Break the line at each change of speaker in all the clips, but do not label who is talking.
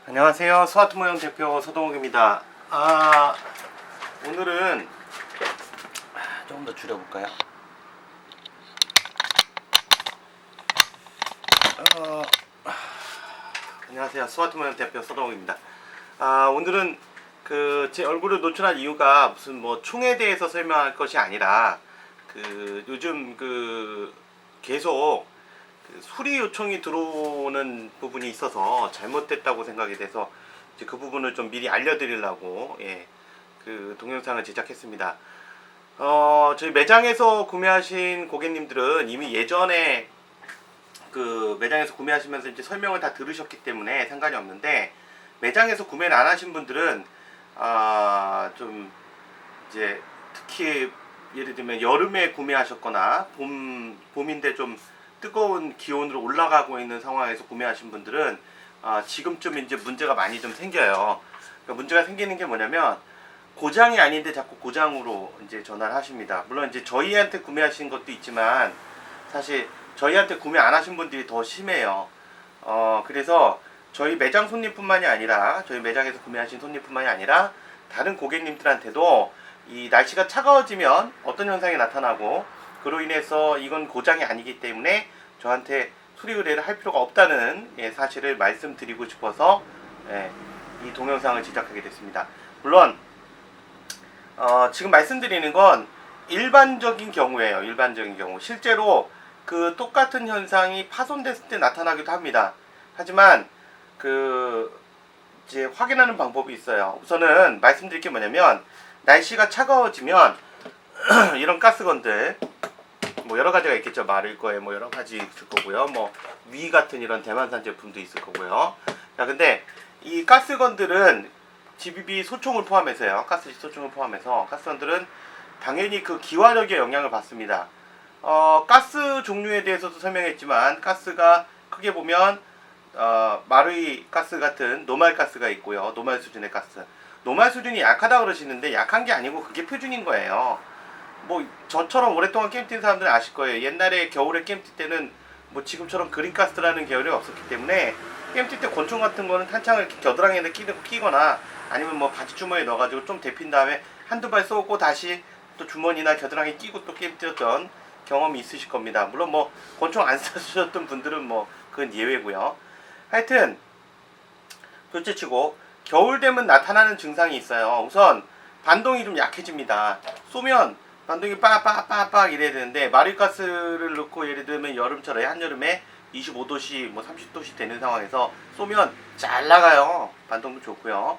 안녕하세요. 스마트모형 대표 서동욱입니다. 오늘은 조금 더 줄여볼까요? 안녕하세요. 스마트모형 대표 서동욱입니다. 오늘은 제 얼굴을 노출한 이유가 무슨 총에 대해서 설명할 것이 아니라 요즘 계속 수리 요청이 들어오는 부분이 있어서 잘못됐다고 생각이 돼서 이제 그 부분을 좀 미리 알려드리려고 동영상을 제작했습니다. 저희 매장에서 구매하신 고객님들은 이미 예전에 매장에서 구매하시면서 이제 설명을 다 들으셨기 때문에 상관이 없는데, 매장에서 구매를 안 하신 분들은 좀 이제 특히 예를 들면 여름에 구매하셨거나 봄인데 좀 뜨거운 기온으로 올라가고 있는 상황에서 구매하신 분들은 지금쯤 이제 문제가 많이 좀 생겨요. 그러니까 문제가 생기는 게 뭐냐면, 고장이 아닌데 자꾸 고장으로 이제 전화를 하십니다. 물론 이제 저희한테 구매하신 것도 있지만 사실 저희한테 구매 안 하신 분들이 더 심해요. 그래서 저희 매장 손님뿐만이 아니라, 저희 매장에서 구매하신 손님뿐만이 아니라 다른 고객님들한테도 이 날씨가 차가워지면 어떤 현상이 나타나고, 그로 인해서 이건 고장이 아니기 때문에 저한테 수리 의뢰를 할 필요가 없다는 사실을 말씀드리고 싶어서 이 동영상을 제작하게 됐습니다. 물론 지금 말씀드리는 건 일반적인 경우예요. 일반적인 경우. 실제로 똑같은 현상이 파손됐을 때 나타나기도 합니다. 하지만 이제 확인하는 방법이 있어요. 우선은 말씀드릴 게 뭐냐면, 날씨가 차가워지면 이런 가스건들 여러 가지가 있겠죠. 마를 거에 여러 가지 있을 거고요. 위 같은 이런 대만산 제품도 있을 거고요. 자, 근데 이 가스건들은 GBB 소총을 포함해서요. 가스 소총을 포함해서 가스건들은 당연히 기화력의 영향을 받습니다. 가스 종류에 대해서도 설명했지만, 가스가 크게 보면 마르이 가스 같은 노말 가스가 있고요. 노말 수준의 가스. 노말 수준이 약하다고 그러시는데, 약한 게 아니고 그게 표준인 거예요. 저처럼 오랫동안 게임 뛴 사람들은 아실 거예요. 옛날에 겨울에 게임 뛸 때는 지금처럼 그린가스라는 계열이 없었기 때문에 게임 뛸 때 권총 같은 거는 탄창을 이렇게 겨드랑이에 끼거나 아니면 바지 주머니에 넣어가지고 좀 데핀 다음에 한두 발 쏘고 다시 또 주머니나 겨드랑이에 끼고 또 게임 뛰었던 경험이 있으실 겁니다. 물론 권총 안 쏘셨던 분들은 그건 예외고요. 하여튼 둘째치고 겨울 되면 나타나는 증상이 있어요. 우선 반동이 좀 약해집니다. 쏘면 반동이 빡빡빡빡 이래야 되는데, 마르이가스를 넣고 예를 들면 여름철에 한여름에 25도씨 30도씨 되는 상황에서 쏘면 잘 나가요. 반동도 좋고요.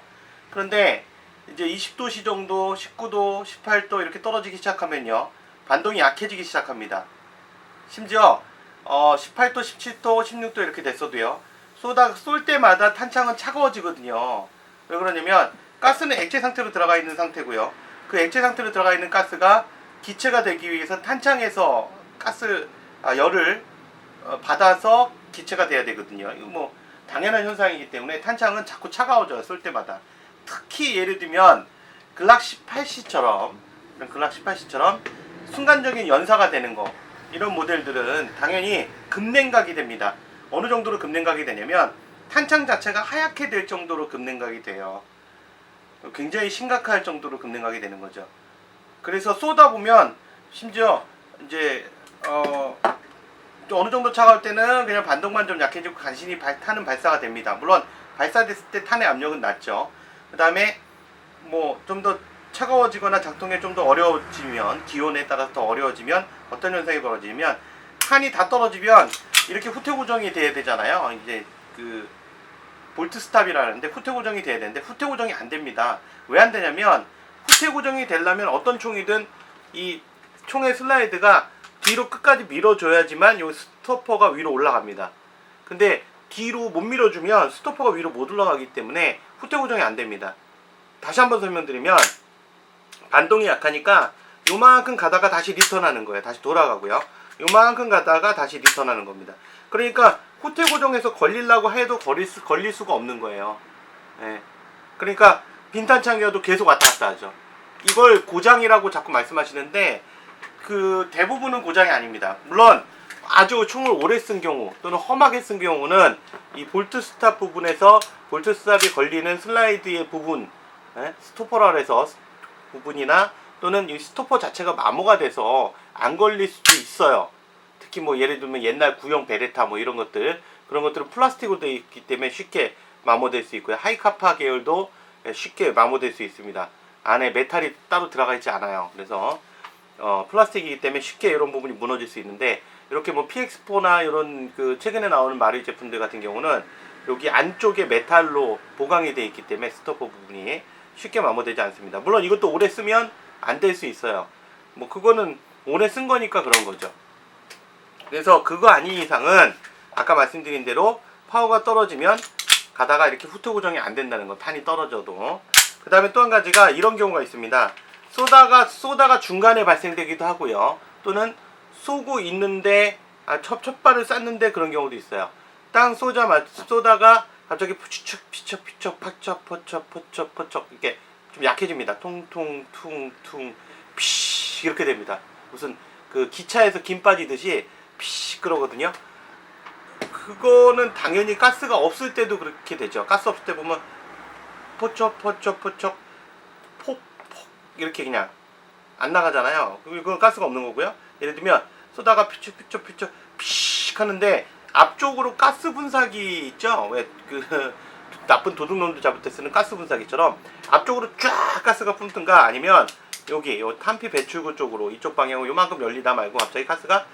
그런데 이제 20도씨 정도, 19도, 18도 이렇게 떨어지기 시작하면요, 반동이 약해지기 시작합니다. 심지어 18도, 17도, 16도 이렇게 됐어도요, 쏠 때마다 탄창은 차가워지거든요. 왜 그러냐면, 가스는 액체 상태로 들어가 있는 상태고요. 그 액체 상태로 들어가 있는 가스가 기체가 되기 위해서 탄창에서 열을 받아서 기체가 돼야 되거든요. 이거 당연한 현상이기 때문에 탄창은 자꾸 차가워져요. 쏠 때마다. 특히 예를 들면 글락 18C처럼 순간적인 연사가 되는 거, 이런 모델들은 당연히 급냉각이 됩니다. 어느 정도로 급냉각이 되냐면, 탄창 자체가 하얗게 될 정도로 급냉각이 돼요. 굉장히 심각할 정도로 급냉각이 되는 거죠. 그래서 쏘다 보면 심지어 이제 어느 정도 차가울 때는 그냥 반동만 좀 약해지고 간신히 탄은 발사가 됩니다. 물론 발사됐을 때 탄의 압력은 낮죠. 그 다음에 좀 더 차가워지거나 작동에 좀 더 어려워지면, 기온에 따라서 더 어려워지면 어떤 현상이 벌어지면, 탄이 다 떨어지면 이렇게 후퇴 고정이 돼야 되잖아요. 이제 볼트 스탑이라는데 후퇴 고정이 돼야 되는데 후퇴 고정이 안 됩니다. 왜 안 되냐면, 후퇴 고정이 되려면 어떤 총이든 이 총의 슬라이드가 뒤로 끝까지 밀어줘야지만 이 스토퍼가 위로 올라갑니다. 근데 뒤로 못 밀어주면 스토퍼가 위로 못 올라가기 때문에 후퇴 고정이 안 됩니다. 다시 한번 설명드리면, 반동이 약하니까 요만큼 가다가 다시 리턴하는 거예요. 다시 돌아가고요. 요만큼 가다가 다시 리턴하는 겁니다. 그러니까 후퇴 고정해서 걸리려고 해도 걸릴 수가 없는 거예요. 그러니까 빈탄창이어도 계속 왔다 갔다 하죠. 이걸 고장이라고 자꾸 말씀하시는데, 대부분은 고장이 아닙니다. 물론 아주 총을 오래 쓴 경우 또는 험하게 쓴 경우는 이 볼트 스탑 부분에서 볼트 스탑이 걸리는 슬라이드의 부분, 스토퍼라 해서 부분이나 또는 이 스토퍼 자체가 마모가 돼서 안 걸릴 수도 있어요. 특히 뭐 예를 들면 옛날 구형 베레타 뭐 이런 것들, 그런 것들은 플라스틱으로 되어 있기 때문에 쉽게 마모될 수 있고요. 하이카파 계열도 쉽게 마모될 수 있습니다. 안에 메탈이 따로 들어가 있지 않아요. 그래서 플라스틱이기 때문에 쉽게 이런 부분이 무너질 수 있는데, 이렇게 뭐 PX4나 이런 그 최근에 나오는 마루이 제품들 같은 경우는 여기 안쪽에 메탈로 보강이 되어 있기 때문에 스토퍼 부분이 쉽게 마모되지 않습니다. 물론 이것도 오래 쓰면 안 될 수 있어요. 뭐 그거는 오래 쓴 거니까 그런 거죠. 그래서 그거 아닌 이상은 아까 말씀드린 대로 파워가 떨어지면 가다가 이렇게 후트 고정이 안 된다는 거, 판이 떨어져도. 그 다음에 또 한 가지가 이런 경우가 있습니다. 쏘다가 중간에 발생되기도 하고요. 또는 쏘고 있는데 첫 발을 쐈는데 그런 경우도 있어요. 땅 쏘다가 갑자기 피척 퍼척 이렇게 좀 약해집니다. 통퉁퉁퉁 피쉬 이렇게 됩니다. 무슨 그 기차에서 김 빠지듯이 피쉬 그러거든요. 그거는 당연히 가스가 없을 때도 그렇게 되죠. 가스 없을 때 보면 퍼척 폭폭 이렇게 그냥 안 나가잖아요. 그건 가스가 없는 거고요. 예를 들면 쏘다가 피축 피쉬 하는데 앞쪽으로 가스 분사기 있죠. 왜 그 나쁜 도둑놈들 잡을 때 쓰는 가스 분사기처럼 앞쪽으로 쫙 가스가 뿜든가, 아니면 여기 요 탄피 배출구 쪽으로 이쪽 방향으로 요만큼 열리다 말고 갑자기 가스가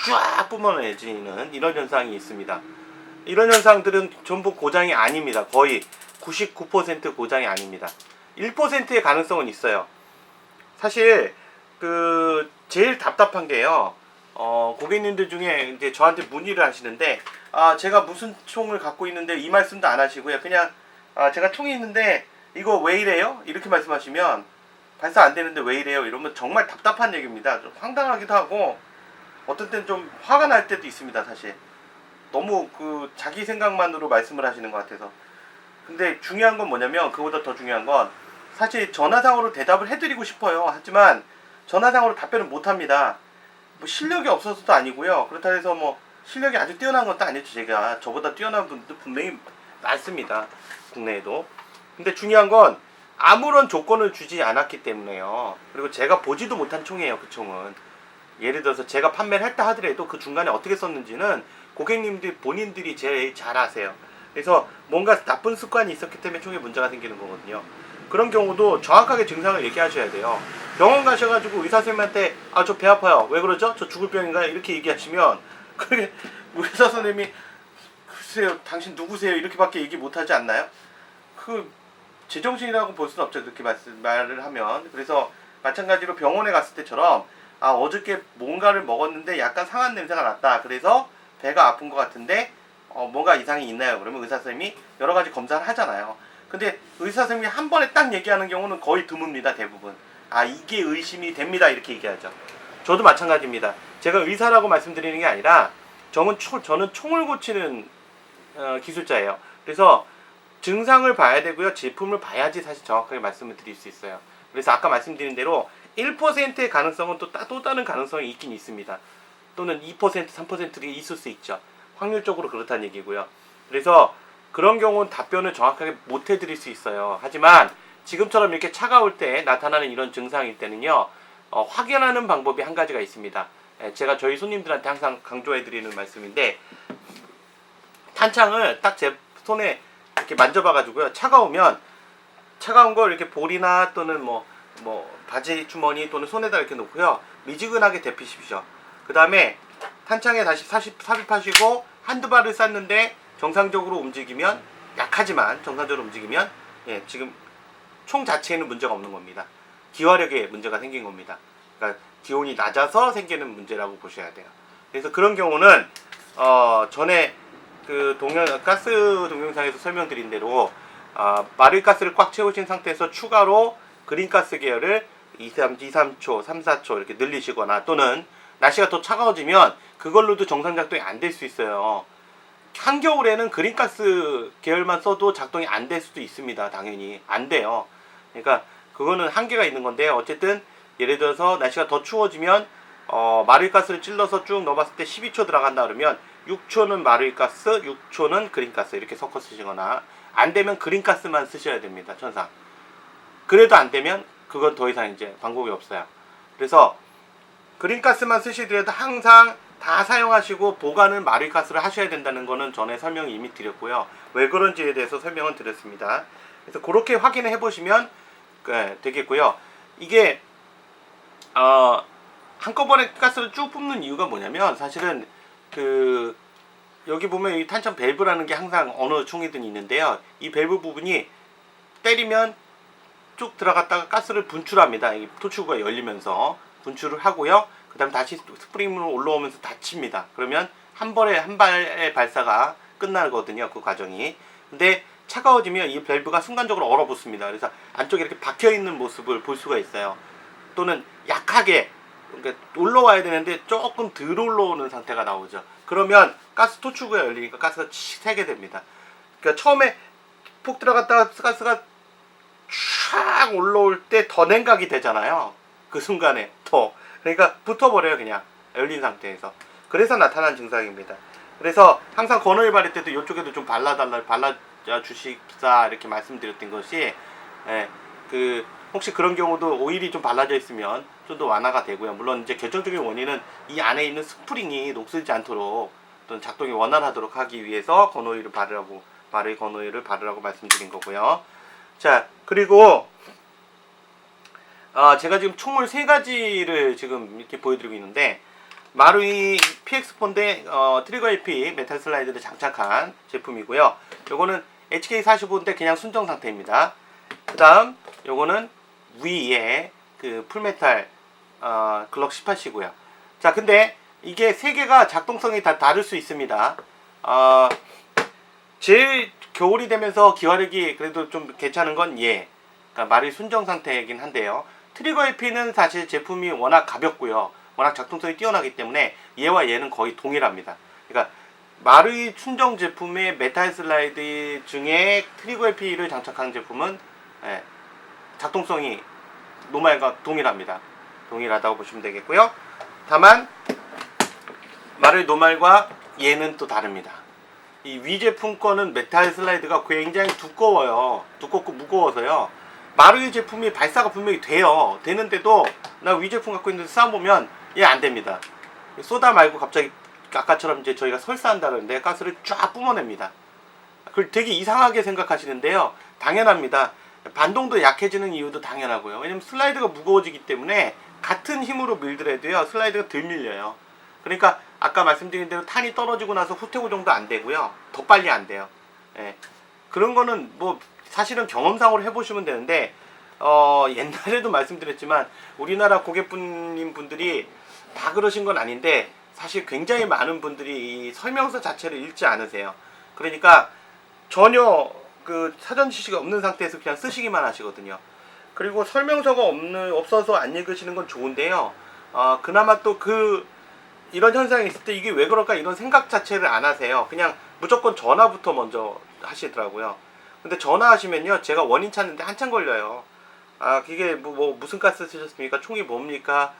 쫙 뿜어내지는 이런 현상이 있습니다. 이런 현상들은 전부 고장이 아닙니다. 거의 99% 고장이 아닙니다. 1%의 가능성은 있어요. 사실 그 제일 답답한 게요. 고객님들 중에 이제 저한테 문의를 하시는데, 제가 무슨 총을 갖고 있는데 이 말씀도 안 하시고요. 그냥 제가 총이 있는데 이거 왜 이래요? 이렇게 말씀하시면 발사 안 되는데 왜 이래요? 이러면 정말 답답한 얘기입니다. 좀 황당하기도 하고 어떤 때는 좀 화가 날 때도 있습니다. 사실 너무 그 자기 생각만으로 말씀을 하시는 것 같아서. 근데 중요한 건 뭐냐면, 그보다 더 중요한 건 사실 전화상으로 대답을 해드리고 싶어요. 하지만 전화상으로 답변을 못합니다. 뭐 실력이 없어서도 아니고요. 그렇다 해서 뭐 실력이 아주 뛰어난 것도 아니죠. 제가 저보다 뛰어난 분도 분명히 많습니다. 국내에도. 근데 중요한 건 아무런 조건을 주지 않았기 때문에요. 그리고 제가 보지도 못한 총이에요. 그 총은. 예를 들어서 제가 판매를 했다 하더라도 그 중간에 어떻게 썼는지는 고객님들 본인들이 제일 잘 아세요. 그래서 뭔가 나쁜 습관이 있었기 때문에 총에 문제가 생기는 거거든요. 그런 경우도 정확하게 증상을 얘기하셔야 돼요. 병원 가셔가지고 의사 선생님한테 저 배 아파요. 왜 그러죠? 저 죽을 병인가요? 이렇게 얘기하시면 그게 의사 선생님이 글쎄요, 당신 누구세요? 이렇게밖에 얘기 못하지 않나요? 그 제정신이라고 볼 수는 없죠. 그렇게 말을 하면. 그래서 마찬가지로 병원에 갔을 때처럼 어저께 뭔가를 먹었는데 약간 상한 냄새가 났다. 그래서 배가 아픈 것 같은데 뭔가 이상이 있나요? 그러면 의사 선생님이 여러 가지 검사를 하잖아요. 근데 의사 선생님이 한 번에 딱 얘기하는 경우는 거의 드뭅니다. 대부분. 이게 의심이 됩니다. 이렇게 얘기하죠. 저도 마찬가지입니다. 제가 의사라고 말씀드리는 게 아니라 저는 총을 고치는 기술자예요. 그래서 증상을 봐야 되고요. 제품을 봐야지 사실 정확하게 말씀을 드릴 수 있어요. 그래서 아까 말씀드린 대로 1%의 가능성은 또 다른 가능성이 있긴 있습니다. 또는 2%, 3%가 있을 수 있죠. 확률적으로 그렇다는 얘기고요. 그래서 그런 경우는 답변을 정확하게 못 해드릴 수 있어요. 하지만 지금처럼 이렇게 차가울 때 나타나는 이런 증상일 때는요, 확인하는 방법이 한 가지가 있습니다. 제가 저희 손님들한테 항상 강조해드리는 말씀인데, 탄창을 딱 제 손에 이렇게 만져봐가지고요, 차가운 걸 이렇게 볼이나 또는 뭐 바지 주머니 또는 손에다 이렇게 놓고요, 미지근하게 데피십시오. 그 다음에 탄창에 다시 삽입하시고 한두 발을 쐈는데 정상적으로 움직이면, 약하지만 정상적으로 움직이면 지금 총 자체에는 문제가 없는 겁니다. 기화력에 문제가 생긴 겁니다. 그러니까 기온이 낮아서 생기는 문제라고 보셔야 돼요. 그래서 그런 경우는 전에 그 가스 동영상에서 설명드린 대로 마를 가스를 꽉 채우신 상태에서 추가로 그린가스 계열을 3초, 4초 이렇게 늘리시거나, 또는 날씨가 더 차가워지면 그걸로도 정상 작동이 안 될 수 있어요. 한겨울에는 그린가스 계열만 써도 작동이 안 될 수도 있습니다. 당연히 안 돼요. 그러니까 그거는 한계가 있는 건데, 어쨌든 예를 들어서 날씨가 더 추워지면 마를가스를 찔러서 쭉 넣어봤을 때 12초 들어간다 그러면 6초는 마를가스, 6초는 그린가스 이렇게 섞어 쓰시거나, 안 되면 그린가스만 쓰셔야 됩니다. 천상. 그래도 안 되면 그건 더 이상 이제 방법이 없어요. 그래서 그린가스만 쓰시더라도 항상 다 사용하시고 보관은 마르기가스를 하셔야 된다는 거는 전에 설명을 이미 드렸고요. 왜 그런지에 대해서 설명을 드렸습니다. 그래서 그렇게 확인을 해보시면 되겠고요. 이게 한꺼번에 가스를 쭉 뿜는 이유가 뭐냐면 사실은 여기 보면 이 탄천 밸브라는 게 항상 어느 총이든 있는데요. 이 밸브 부분이 때리면 쭉 들어갔다가 가스를 분출합니다. 이 토출구가 열리면서 분출을 하고요. 그 다음 다시 스프링으로 올라오면서 닫힙니다. 그러면 한 발의 발사가 끝나거든요. 그 과정이. 근데 차가워지면 이 밸브가 순간적으로 얼어붙습니다. 그래서 안쪽에 이렇게 박혀있는 모습을 볼 수가 있어요. 또는 약하게 그러니까 올라와야 되는데 조금 덜 올라오는 상태가 나오죠. 그러면 가스 토출구가 열리니까 가스가 새게 됩니다. 그러니까 처음에 폭 들어갔다가 가스가 쫙 올라올 때 더 냉각이 되잖아요. 그 순간에 더. 그러니까 붙어버려요. 그냥 열린 상태에서. 그래서 나타난 증상입니다. 그래서 항상 건어일 바를 때도 이쪽에도 좀 발라주십사 이렇게 말씀드렸던 것이 혹시 그런 경우도 오일이 좀 발라져 있으면 좀 더 완화가 되고요. 물론 이제 결정적인 원인은 이 안에 있는 스프링이 녹슬지 않도록 또는 작동이 원활하도록 하기 위해서 건오일을 바르라고 건오일을 바르라고 말씀드린 거고요. 자, 그리고 제가 지금 총을 3가지를 지금 이렇게 보여드리고 있는데 마루이 PX4인데 트리거 LP 메탈 슬라이드를 장착한 제품이고요. 요거는 HK45인데 그냥 순정 상태입니다. 그 다음 요거는 위에 그 풀메탈 글럭 18이고요. 자, 근데 이게 3개가 작동성이 다 다를 수 있습니다. 제일 겨울이 되면서 기화력이 그래도 좀 괜찮은 건 그러니까 마루이 순정 상태이긴 한데요. 트리거 LP는 사실 제품이 워낙 가볍고요. 워낙 작동성이 뛰어나기 때문에 얘와 얘는 거의 동일합니다. 그러니까 마루이 순정 제품의 메탈 슬라이드 중에 트리거 LP를 장착한 제품은 작동성이 노말과 동일합니다. 동일하다고 보시면 되겠고요. 다만 마루이 노말과 얘는 또 다릅니다. 이 위 제품 거는 메탈 슬라이드가 굉장히 두꺼워요. 두껍고 무거워서요. 마루이 제품이 발사가 분명히 돼요. 되는데도 나 위 제품 갖고 있는데 쌓아보면 얘 안 됩니다. 쏘다 말고 갑자기 아까처럼 이제 저희가 설사한다 그러는데 가스를 쫙 뿜어냅니다. 그걸 되게 이상하게 생각하시는데요. 당연합니다. 반동도 약해지는 이유도 당연하고요. 왜냐면 슬라이드가 무거워지기 때문에 같은 힘으로 밀더라도요 슬라이드가 덜 밀려요. 그러니까 아까 말씀드린 대로 탄이 떨어지고 나서 후퇴고 정도 안 되고요. 더 빨리 안 돼요. 그런 거는 뭐 사실은 경험상으로 해보시면 되는데 옛날에도 말씀드렸지만 우리나라 고객님 분들이 다 그러신 건 아닌데 사실 굉장히 많은 분들이 이 설명서 자체를 읽지 않으세요. 그러니까 전혀 그 사전 지식이 없는 상태에서 그냥 쓰시기만 하시거든요. 그리고 설명서가 없어서 안 읽으시는 건 좋은데요. 그나마 또 이런 현상이 있을 때 이게 왜 그럴까 이런 생각 자체를 안 하세요. 그냥 무조건 전화부터 먼저 하시더라고요. 근데 전화하시면요 제가 원인 찾는데 한참 걸려요. 그게 뭐 무슨 가스 쓰셨습니까? 총이 뭡니까?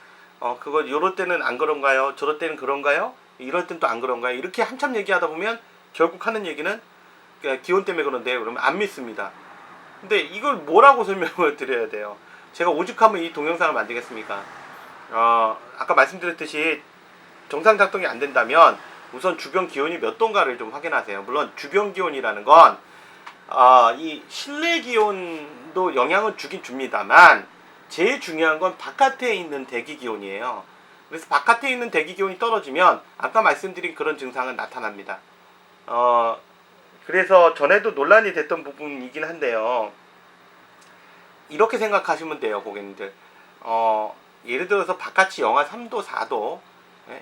그거 요럴 때는 안 그런가요? 저럴 때는 그런가요? 이럴 땐 또 안 그런가요? 이렇게 한참 얘기하다 보면 결국 하는 얘기는 기온 때문에 그런데 그러면 안 믿습니다. 근데 이걸 뭐라고 설명을 드려야 돼요? 제가 오죽하면 이 동영상을 만들겠습니까? 아까 말씀드렸듯이 정상 작동이 안 된다면 우선 주변 기온이 몇 도인가를 좀 확인하세요. 물론 주변 기온이라는 건 이 실내 기온도 영향을 주긴 줍니다만 제일 중요한 건 바깥에 있는 대기 기온이에요. 그래서 바깥에 있는 대기 기온이 떨어지면 아까 말씀드린 그런 증상은 나타납니다. 그래서 전에도 논란이 됐던 부분이긴 한데요. 이렇게 생각하시면 돼요, 고객님들. 예를 들어서 바깥이 영하 3도, 4도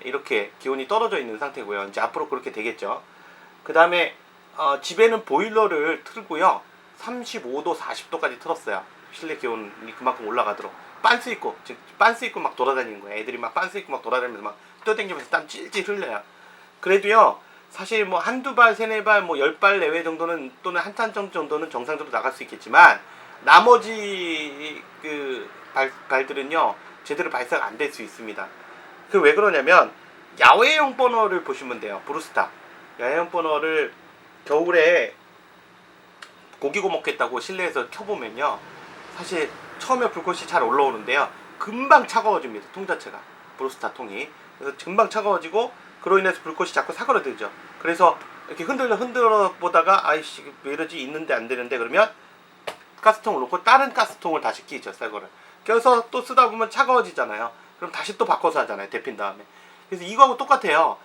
이렇게 기온이 떨어져 있는 상태고요. 이제 앞으로 그렇게 되겠죠. 그 다음에 집에는 보일러를 틀고요. 35도, 40도까지 틀었어요. 실내 기온이 그만큼 올라가도록. 빤스 입고 막 돌아다니는 거예요. 애들이 막 빤스 입고 막 돌아다니면서 막 뛰어다니면서 땀 찔찔 흘려요. 그래도요, 사실 뭐 한두 발, 세네 발, 뭐 10발 내외 정도는 또는 한 탄 정도는 정상적으로 나갈 수 있겠지만 나머지 발들은요, 제대로 발사가 안 될 수 있습니다. 그 왜 그러냐면 야외용 버너를 보시면 돼요. 브루스타 야외용 버너를 겨울에 고기 구워 먹겠다고 실내에서 켜보면요, 사실 처음에 불꽃이 잘 올라오는데요, 금방 차가워집니다. 통 자체가, 브루스타 통이. 그래서 금방 차가워지고 그로 인해서 불꽃이 자꾸 사그러들죠. 그래서 이렇게 흔들어 보다가 아이씨 왜 이러지, 있는데 안 되는데, 그러면 가스통을 놓고 다른 가스통을 다시 끼죠. 새 거를 껴서 또 쓰다 보면 차가워지잖아요. 그럼 다시 또 바꿔서 하잖아요, 데핀 다음에. 그래서 이거하고 똑같아요.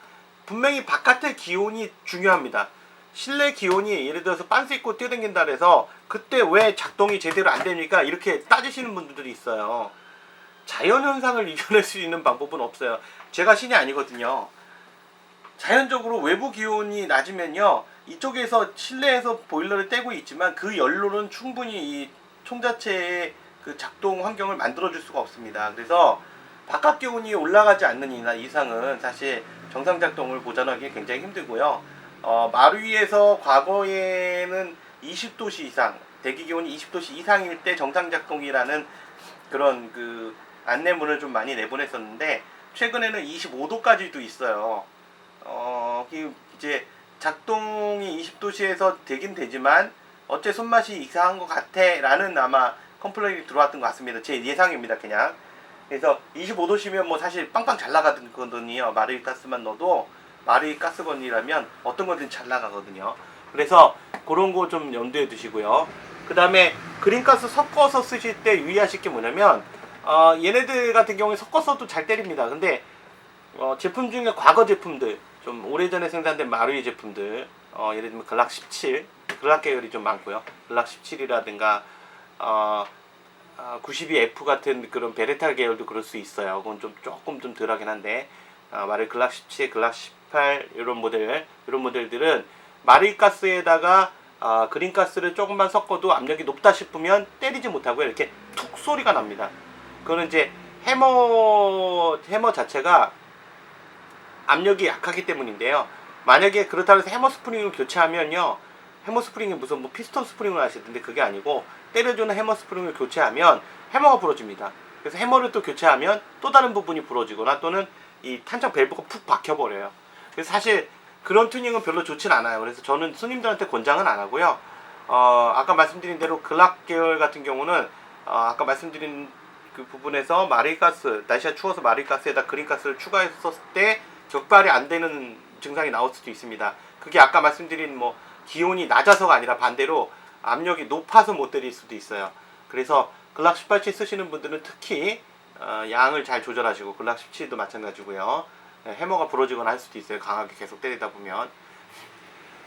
분명히 바깥의 기온이 중요합니다. 실내 기온이 예를 들어서 빤스 입고 뛰어댕긴다 그래서 그때 왜 작동이 제대로 안 되니까 이렇게 따지시는 분들이 있어요. 자연현상을 이겨낼 수 있는 방법은 없어요. 제가 신이 아니거든요. 자연적으로 외부 기온이 낮으면요, 이쪽에서 실내에서 보일러를 떼고 있지만 그 연료는 충분히 이 총 자체의 그 작동 환경을 만들어 줄 수가 없습니다. 그래서 바깥 기온이 올라가지 않는 이상은 사실 정상 작동을 보장하기 굉장히 힘들고요. 마루위에서 과거에는 20도씨 이상, 대기 기온이 20도씨 이상일 때 정상 작동이라는 그런 그 안내문을 좀 많이 내보냈었는데, 최근에는 25도까지도 있어요. 이제 작동이 20도씨에서 되긴 되지만 어째 손맛이 이상한 것 같아 라는 아마 컴플레인이 들어왔던 것 같습니다. 제 예상입니다, 그냥. 그래서 25도씨면 뭐 사실 빵빵 잘 나가거든요. 마르이 가스만 넣어도, 마르이 가스건이라면 어떤 거든 잘 나가거든요. 그래서 그런 거 좀 염두에 두시고요. 그 다음에 그린가스 섞어서 쓰실 때 유의하실 게 뭐냐면, 얘네들 같은 경우에 섞어서도 잘 때립니다. 근데 제품 중에 과거 제품들, 좀 오래전에 생산된 마루이 제품들, 예를 들면 글락 17, 글락 계열이 좀 많고요. 글락 17이라든가 92F 같은 그런 베레타 계열도 그럴 수 있어요. 그건 좀 조금 좀 덜하긴 한데, 마루이 글락 17, 글락 18 이런 모델들은 마루이 가스에다가 그린 가스를 조금만 섞어도 압력이 높다 싶으면 때리지 못하고요, 이렇게 툭 소리가 납니다. 그거는 이제 해머 자체가 압력이 약하기 때문인데요. 만약에 그렇다고 해서 해머 스프링을 교체하면요, 해머 스프링이 무슨 뭐 피스톤 스프링을 하시던데 그게 아니고, 때려주는 해머 스프링을 교체하면 해머가 부러집니다. 그래서 해머를 또 교체하면 또 다른 부분이 부러지거나 또는 이 탄창 밸브가 푹 박혀버려요. 그래서 사실 그런 튜닝은 별로 좋진 않아요. 그래서 저는 손님들한테 권장은 안 하고요. 아까 말씀드린 대로 글락 계열 같은 경우는 아까 말씀드린 그 부분에서 마르이가스, 날씨가 추워서 마르이가스에다 그린가스를 추가했었을 때 격발이 안 되는 증상이 나올 수도 있습니다. 그게 아까 말씀드린 뭐 기온이 낮아서가 아니라 반대로 압력이 높아서 못 때릴 수도 있어요. 그래서 글락 18치 쓰시는 분들은 특히 양을 잘 조절하시고, 글락 17도 마찬가지고요. 해머가 부러지거나 할 수도 있어요, 강하게 계속 때리다 보면.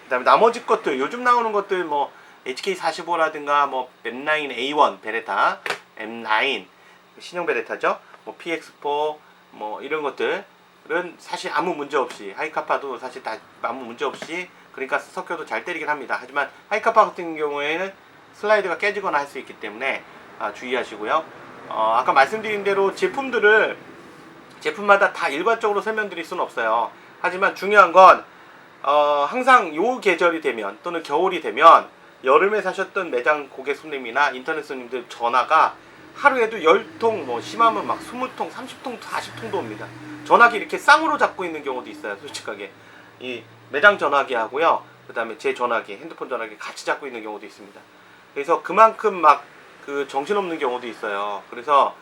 그 다음에 나머지 것들, 요즘 나오는 것들 뭐 HK45라든가 뭐 M9 A1 베레타, M9 신형 베레타죠, 뭐 PX4 뭐 이런 것들은 사실 아무 문제 없이, 하이카파도 사실 다 아무 문제 없이 그린가스 섞여도 잘 때리긴 합니다. 하지만 하이카파 같은 경우에는 슬라이드가 깨지거나 할 수 있기 때문에 주의하시고요. 아까 말씀드린 대로 제품마다 다 일괄적으로 설명드릴 수는 없어요. 하지만 중요한 건 항상 요 계절이 되면, 또는 겨울이 되면, 여름에 사셨던 매장 고객 손님이나 인터넷 손님들 전화가 하루에도 10통, 뭐 심하면 막 20통, 30통, 40통도 옵니다. 전화기 이렇게 쌍으로 잡고 있는 경우도 있어요, 솔직하게. 이 매장 전화기 하고요, 그 다음에 제 전화기, 핸드폰 전화기 같이 잡고 있는 경우도 있습니다. 그래서 그만큼 막 그 정신없는 경우도 있어요. 그래서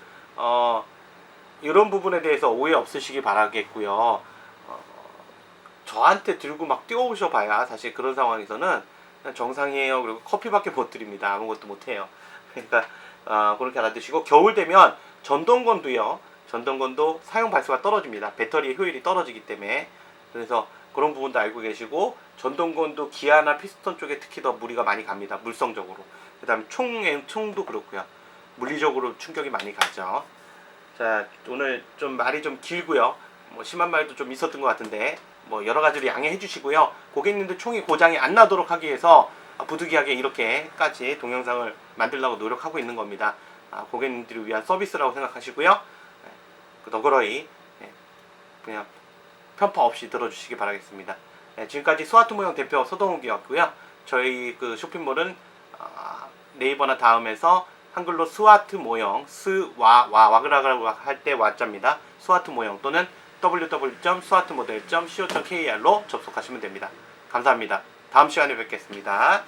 이런 부분에 대해서 오해 없으시기 바라겠고요. 저한테 들고 막 뛰어오셔 봐야 사실 그런 상황에서는 그냥 정상이에요. 그리고 커피밖에 못 드립니다. 아무것도 못 해요. 그러니까 그렇게 알아두시고, 겨울 되면 전동건도요, 전동건도 사용 발수가 떨어집니다. 배터리 효율이 떨어지기 때문에. 그래서 그런 부분도 알고 계시고, 전동건도 기아나 피스톤 쪽에 특히 더 무리가 많이 갑니다, 물성적으로. 그 다음에 총도 그렇고요, 물리적으로 충격이 많이 가죠. 자, 오늘 좀 말이 좀 길고요, 뭐 심한 말도 좀 있었던 것 같은데 뭐 여러 가지로 양해해 주시고요. 고객님들 총이 고장이 안 나도록 하기 위해서 부득이하게 이렇게까지 동영상을 만들려고 노력하고 있는 겁니다. 고객님들을 위한 서비스라고 생각하시고요. 너그러이 그냥 편파 없이 들어주시기 바라겠습니다. 지금까지 스와트 모형 대표 서동욱이었고요. 저희 그 쇼핑몰은 네이버나 다음에서 한글로 스와트 모형, 와그라고 할 때 와자입니다. 스와트 모형 또는 www.swartmodel.co.kr로 접속하시면 됩니다. 감사합니다. 다음 시간에 뵙겠습니다.